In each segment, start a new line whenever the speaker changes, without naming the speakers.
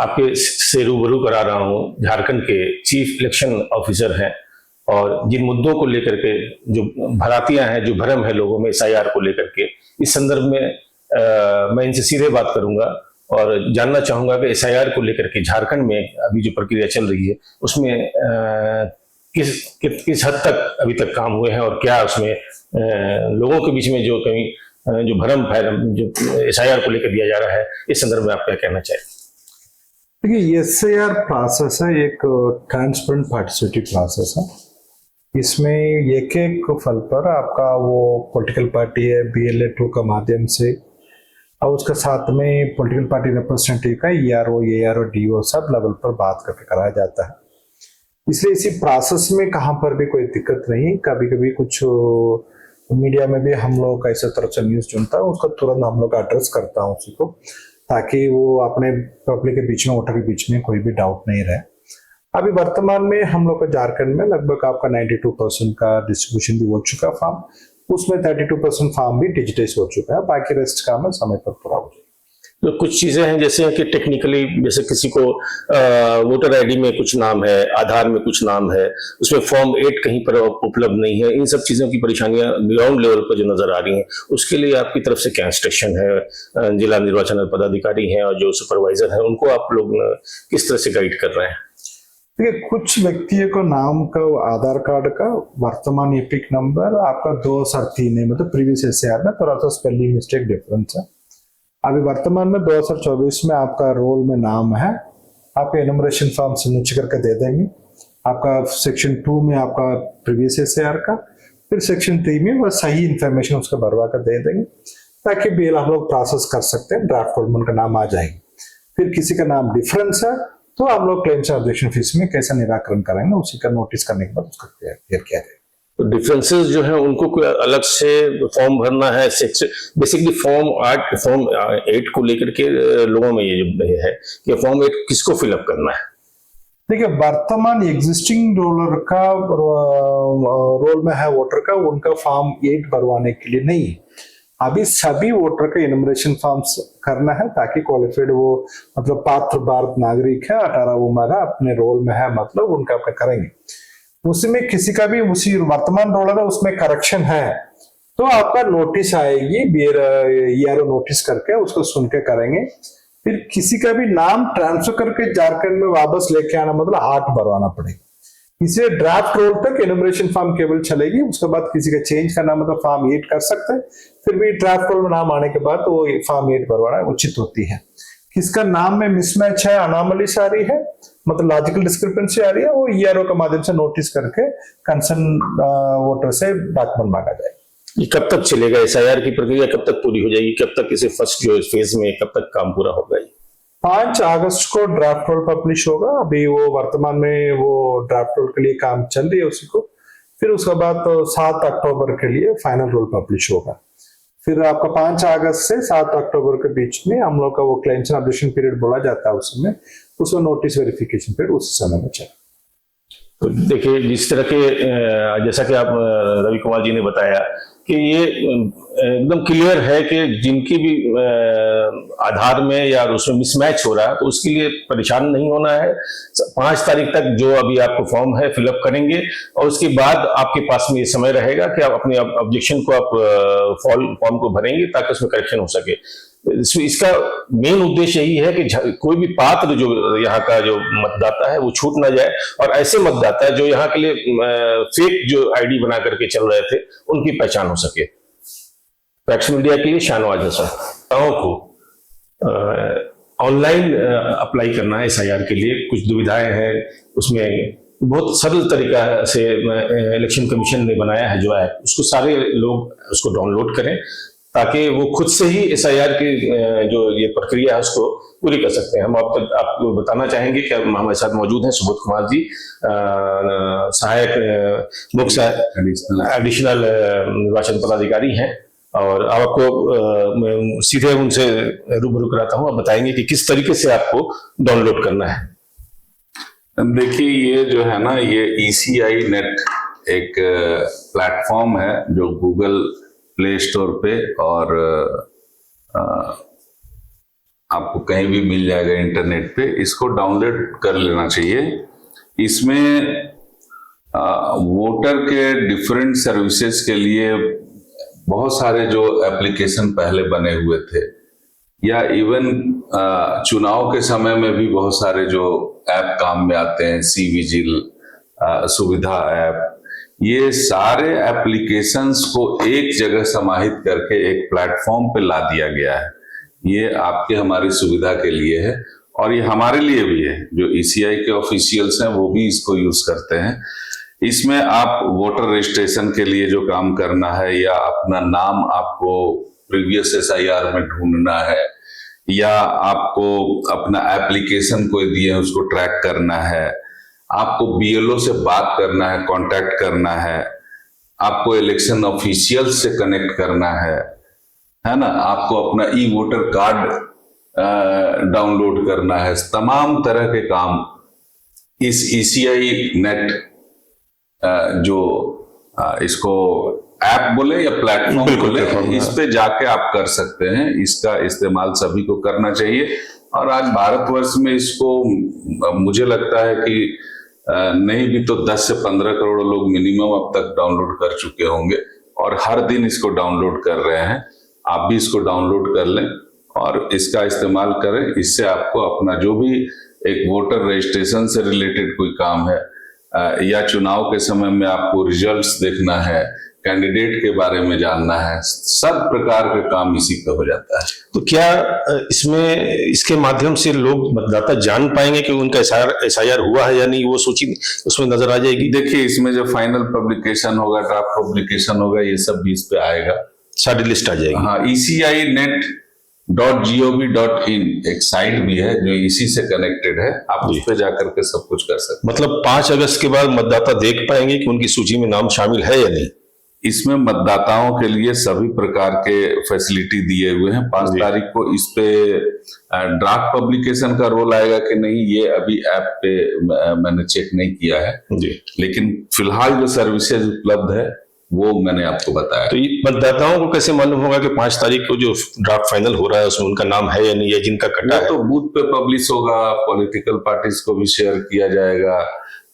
आपके से रूबरू करा रहा हूँ झारखंड के चीफ इलेक्शन ऑफिसर हैं, और जिन मुद्दों को लेकर के जो भ्रांतियां हैं, जो भ्रम है लोगों में एसआईआर को लेकर के, इस संदर्भ में मैं इनसे सीधे बात करूंगा और जानना चाहूंगा कि एसआईआर को लेकर के झारखंड में अभी जो प्रक्रिया चल रही है उसमें किस हद तक अभी तक काम हुए हैं, और क्या उसमें लोगों के बीच में जो कहीं जो भ्रम जो एसआईआर को लेकर दिया जा रहा है, इस संदर्भ में आप क्या कहना चाहिए?
देखिए, एसआईआर प्रोसेस है एक ट्रांसपेरेंट पार्टिसिपेटिव प्रोसेस है। इसमें एक एक फल पर आपका वो पॉलिटिकल पार्टी है BLA 2 का माध्यम से, और उसके साथ में पॉलिटिकल पार्टी रिप्रेजेंटेटिव का ERO, ARO, DO sub level पर बात करके कराया जाता है। इसलिए इसी प्रोसेस में कहाँ पर भी कोई दिक्कत नहीं। कभी कभी कुछ मीडिया में भी हम लोग ऐसे तरफ से न्यूज सुनता है, उसका तुरंत हम लोग एड्रेस करता हूँ उसी को, ताकि वो अपने पब्लिक के बीच में, वोटर के बीच में कोई भी डाउट नहीं रहे। अभी वर्तमान में हम लोग का झारखंड में लगभग आपका 92% का डिस्ट्रीब्यूशन भी हो चुका फॉर्म, उसमें 32% फॉर्म भी डिजिटाइज हो चुका है, बाकी रेस्ट काम है समय पर पूरा हो जाएगा।
तो कुछ चीजें हैं जैसे कि टेक्निकली, जैसे किसी को वोटर आईडी में कुछ नाम है, आधार में कुछ नाम है, उसमें फॉर्म 8 कहीं पर उपलब्ध नहीं है, इन सब चीजों की परेशानियां ग्राउंड लेवल पर जो नजर आ रही हैं, उसके लिए आपकी तरफ से क्या इंस्ट्रक्शन है? जिला निर्वाचन पदाधिकारी हैं और जो सुपरवाइजर हैं, उनको आप लोग किस तरह से गाइड कर रहे हैं?
देखिए, कुछ व्यक्तियों को नाम का, आधार कार्ड का वर्तमान एपिक नंबर आपका 2003 है, मतलब प्रीवियस एसआईआर में थोड़ा सा स्पेलिंग मिस्टेक डिफरेंस है। अभी वर्तमान में 2024 में आपका रोल में नाम है, आपका एनुमरेशन फॉर्म सबमिट करके दे देंगे। आपका सेक्शन 2 में आपका प्रीवियस एसआईआर का, फिर सेक्शन 3 में वह सही इंफॉर्मेशन उसका भरवा कर दे देंगे, ताकि बिल हम लोग प्रोसेस कर सकते हैं, ड्राफ्ट फॉर्म का नाम आ जाएगी। फिर किसी का नाम डिफरेंस है तो हम लोग क्लेम्स ऑब्जेक्शन फीस में कैसा निराकरण करेंगे, उसी का नोटिस करने के बाद उसका क्लियर किया जाएगा।
तो डिफरेंसेस जो है उनको कोई अलग से फॉर्म भरना है? बेसिकली फॉर्म 8 को लेकर के लोगों में ये जो है कि फॉर्म 8 किसको फिलअप करना है?
देखिए, वर्तमान एग्जिस्टिंग रोलर का रोल में है वोटर का, उनका फॉर्म 8 भरवाने के लिए नहीं, अभी सभी वोटर का इनमरेशन फॉर्म्स करना है, ताकि क्वालिफाइड वो मतलब पात्र भारत नागरिक है, 18 उम्र है, अपने रोल में है, मतलब उनका अपने करेंगे। उसमें किसी का भी उसी वर्तमान रोलर है उसमें करेक्शन है तो आपका नोटिस आएगी, ERO नोटिस करके उसको सुन के करेंगे। फिर किसी का भी नाम ट्रांसफर करके झारखंड में वापस लेके आना, मतलब 8 भरवाना पड़ेगा। इसलिए ड्राफ्ट रोल तक एनुमरेशन फॉर्म केवल चलेगी, उसके बाद किसी का चेंज करना मतलब फॉर्म 8 कर सकते हैं। फिर भी ड्राफ्ट रोल में नाम आने के बाद तो वो फॉर्म 8 भरवाना उचित होती है। किसका नाम में मिसमैच है, अनोमलीज आ रही है, मतलब लॉजिकल डिस्क्रिपेंसी आ रही है, वो ERO के माध्यम से नोटिस करके कंसर्न वोटर से डॉक्यूमेंट मांगा जाएगा।
ये कब तक चलेगा? एसआईआर की प्रक्रिया कब तक पूरी हो जाएगी? कब तक इसे फर्स्ट जो फेज में कब तक काम पूरा होगा?
5 अगस्त को ड्राफ्ट रोल पब्लिश होगा। अभी वो वर्तमान में वो ड्राफ्ट रोल के लिए काम चल रही है उसी को। फिर उसके बाद तो 7 अक्टूबर के लिए फाइनल रोल पब्लिश होगा। फिर आपका 5 अगस्त से 7 अक्टूबर के बीच में हम लोग का वो क्लेम्स ऑब्जेक्शन पीरियड बोला जाता है, उसमें नोटिस वेरिफिकेशन पीरियड उस समय में चला।
तो देखिए, जिस तरह के जैसा कि आप रवि कुमार जी ने बताया कि ये एकदम क्लियर है कि जिनकी भी आधार में या उसमें मिसमैच हो रहा है तो उसके लिए परेशान नहीं होना है। 5 तारीख तक जो अभी आपको फॉर्म है फिलअप करेंगे, और उसके बाद आपके पास में ये समय रहेगा कि आप अपने ऑब्जेक्शन को आप फॉर्म को भरेंगे ताकि उसमें करेक्शन हो सके। इसका मेन उद्देश्य यही है कि कोई भी पात्र जो यहाँ का जो मतदाता है वो छूट ना जाए, और ऐसे मतदाता जो यहाँ के लिए फेक जो आईडी बना करके चल रहे थे उनकी पहचान हो सके। पैक्स मीडिया के लिए शाहनवाज हसन को ऑनलाइन अप्लाई करना है एसआईआर के लिए, कुछ दुविधाएं हैं उसमें। बहुत सरल तरीका से इलेक्शन कमीशन ने बनाया है जो ऐप, उसको सारे लोग उसको डाउनलोड करें ताकि वो खुद से ही एसआईआर की जो ये प्रक्रिया है उसको पूरी कर सकते हैं। हम आपको बताना चाहेंगे कि हमारे साथ मौजूद हैं सुबोध कुमार जी, सहायक मुख्य एडिशनल निर्वाचन पदाधिकारी हैं, और आपको सीधे उनसे रूबरू कराता हूँ। आप बताएंगे कि किस तरीके से आपको डाउनलोड करना है।
देखिए, ये जो है ना, ये ECI नेट एक प्लेटफॉर्म है जो गूगल प्ले स्टोर पे और आपको कहीं भी मिल जाएगा इंटरनेट पे, इसको डाउनलोड कर लेना चाहिए। इसमें वोटर के डिफरेंट सर्विसेज के लिए बहुत सारे जो एप्लीकेशन पहले बने हुए थे, या इवन चुनाव के समय में भी बहुत सारे जो ऐप काम में आते हैं, सी विजिल, सुविधा ऐप, ये सारे एप्लीकेशंस को एक जगह समाहित करके एक प्लेटफॉर्म पे ला दिया गया है। ये आपके हमारी सुविधा के लिए है और ये हमारे लिए भी है। जो ईसीआई के ऑफिशियल्स हैं वो भी इसको यूज करते हैं। इसमें आप वोटर रजिस्ट्रेशन के लिए जो काम करना है, या अपना नाम आपको प्रीवियस एसआईआर में ढूंढना है, या आपको अपना एप्लीकेशन कोई दिए उसको ट्रैक करना है, आपको बीएलओ से बात करना है, कांटेक्ट करना है, आपको इलेक्शन ऑफिशियल से कनेक्ट करना है ना, आपको अपना ई वोटर कार्ड डाउनलोड करना है, तमाम तरह के काम इस ईसीआई नेट जो इसको ऐप बोले या प्लेटफॉर्म बोले, इस पे जाके आप कर सकते हैं। इसका इस्तेमाल सभी को करना चाहिए। और आज भारतवर्ष में इसको मुझे लगता है कि नहीं भी तो 10 से 15 करोड़ लोग मिनिमम अब तक डाउनलोड कर चुके होंगे और हर दिन इसको डाउनलोड कर रहे हैं। आप भी इसको डाउनलोड कर लें और इसका इस्तेमाल करें। इससे आपको अपना जो भी एक वोटर रजिस्ट्रेशन से रिलेटेड कोई काम है, या चुनाव के समय में आपको रिजल्ट्स देखना है, कैंडिडेट के बारे में जानना है, सब प्रकार का काम इसी का हो जाता है।
तो क्या इसमें इसके माध्यम से लोग मतदाता जान पाएंगे कि उनका एसआईआर हुआ है या नहीं, वो सूची उसमें नजर आ जाएगी?
देखिए, इसमें जब फाइनल पब्लिकेशन होगा, ड्राफ्ट पब्लिकेशन होगा, ये सब भी इस पे आएगा,
सारी लिस्ट आ जाएगी।
हाँ, ECInet.gov.in एक साइट भी है जो इसी से कनेक्टेड है। आप उस पे जाकर के सब कुछ कर सकते हैं।
मतलब 5 अगस्त के बाद मतदाता देख पाएंगे कि उनकी सूची में नाम शामिल है या नहीं?
इसमें मतदाताओं के लिए सभी प्रकार के फैसिलिटी दिए हुए हैं। 5 तारीख को इस पे ड्राफ्ट पब्लिकेशन का रोल आएगा कि नहीं, ये अभी ऐप पे मैंने चेक नहीं किया है
जी।
लेकिन फिलहाल जो सर्विसेज उपलब्ध है वो मैंने आपको बताया।
तो ये मतदाताओं को कैसे मालूम होगा कि 5 तारीख को जो ड्राफ्ट फाइनल हो रहा है उसमें उनका नाम है या नहीं, है जिनका कटा है?
तो बूथ पे पब्लिश होगा, पॉलिटिकल पार्टीज को भी शेयर किया जाएगा।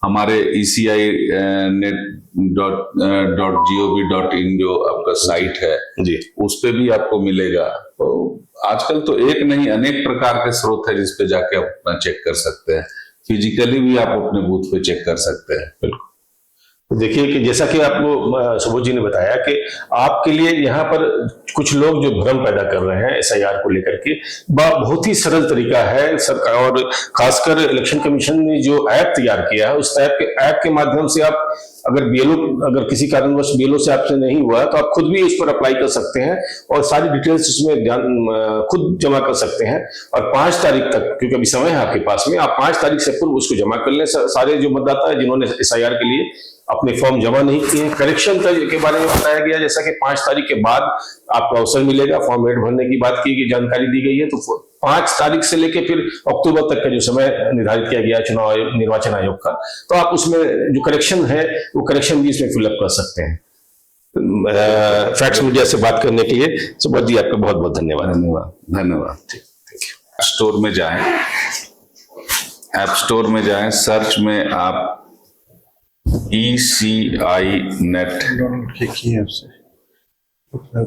हमारे ECInet.gov.in जो आपका साइट है
जी,
उस पे भी आपको मिलेगा। तो आजकल तो एक नहीं अनेक प्रकार के स्रोत है जिस पे जाके आप अपना चेक कर सकते हैं। फिजिकली भी आप अपने बूथ पे चेक कर सकते हैं।
बिल्कुल। तो देखिए कि जैसा कि आपको सुबोध जी ने बताया कि आपके लिए यहाँ पर कुछ लोग जो भ्रम पैदा कर रहे हैं एसआईआर को लेकर के, बहुत ही सरल तरीका है सरकार, और खासकर इलेक्शन कमीशन ने जो ऐप तैयार किया है उस ऐप के माध्यम से आप अगर किसी कारणवश बीएलओ से आपसे नहीं हुआ तो आप खुद भी इस पर अप्लाई कर सकते हैं और सारी डिटेल्स उसमें खुद जमा कर सकते हैं। और 5 तारीख तक, क्योंकि अभी समय है आपके पास में, आप 5 तारीख से पूर्व उसको जमा कर लें। सारे जो मतदाता है जिन्होंने एसआईआर के लिए अपने फॉर्म जमा नहीं किए हैं, करेक्शन के बारे में बताया गया, जैसा कि 5 तारीख के बाद आपको अवसर मिलेगा फॉर्म 8 भरने की बात की जानकारी दी गई है। तो 5 तारीख से लेके फिर अक्टूबर तक का जो समय निर्धारित किया गया चुनाव आयोग, निर्वाचन आयोग का, तो आप उसमें जो करेक्शन है वो करेक्शन भी इसमें फिलअप कर सकते हैं। फैक्ट्स मीडिया से बात करने के लिए सुबोध जी आपका बहुत बहुत धन्यवाद।
धन्यवाद। ऐप स्टोर में जाएं, सर्च में आप ECI Net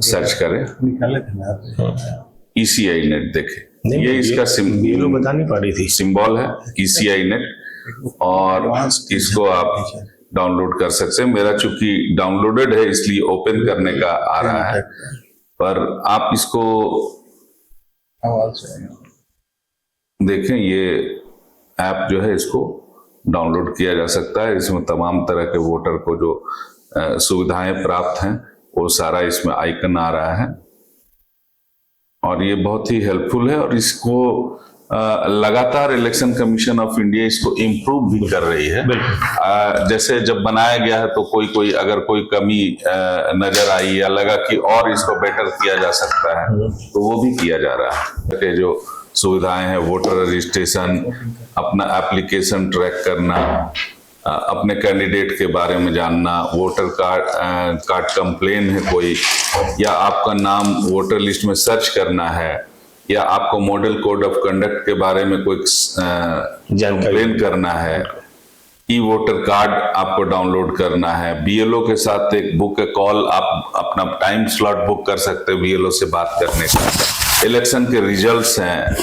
सर्च करें, ECI Net देखें, ये इसका
सिंबल बता नहीं पा रही थी,
सिंबल है ECI Net, और इसको आप डाउनलोड कर सकते हैं। मेरा चूंकि डाउनलोडेड है इसलिए ओपन करने का आ रहा है, पर आप इसको देखें, ये ऐप जो है इसको डाउनलोड किया जा सकता है। इसमें तमाम तरह के वोटर को जो सुविधाएं प्राप्त हैं वो सारा इसमें आइकन आ रहा है और ये बहुत ही हेल्पफुल है। और इसको लगातार इलेक्शन कमीशन ऑफ इंडिया इसको इम्प्रूव भी कर रही है। जैसे जब बनाया गया है तो कोई अगर कोई कमी नजर आई या लगा कि और इसको बेटर किया जा सकता है तो वो भी किया जा रहा है। जो सुविधाएं हैं, वोटर रजिस्ट्रेशन, अपना एप्लीकेशन ट्रैक करना, अपने कैंडिडेट के बारे में जानना, वोटर कार्ड कंप्लेन है कोई, या आपका नाम वोटर लिस्ट में सर्च करना है, या आपको मॉडल कोड ऑफ कंडक्ट के बारे में कोई कंप्लेन करना है, ई वोटर कार्ड आपको डाउनलोड करना है, बीएलओ के साथ एक बुक कॉल, आप अपना टाइम स्लॉट बुक कर सकते हैं बीएलओ से बात करने का, इलेक्शन के रिजल्ट्स हैं,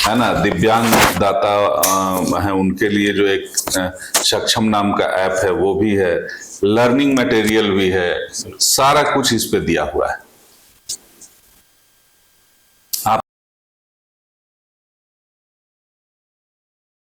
है ना, दिव्यांग मतदाता हैं उनके लिए जो एक सक्षम नाम का ऐप है वो भी है, लर्निंग मटेरियल भी है, सारा कुछ इस पे दिया हुआ है।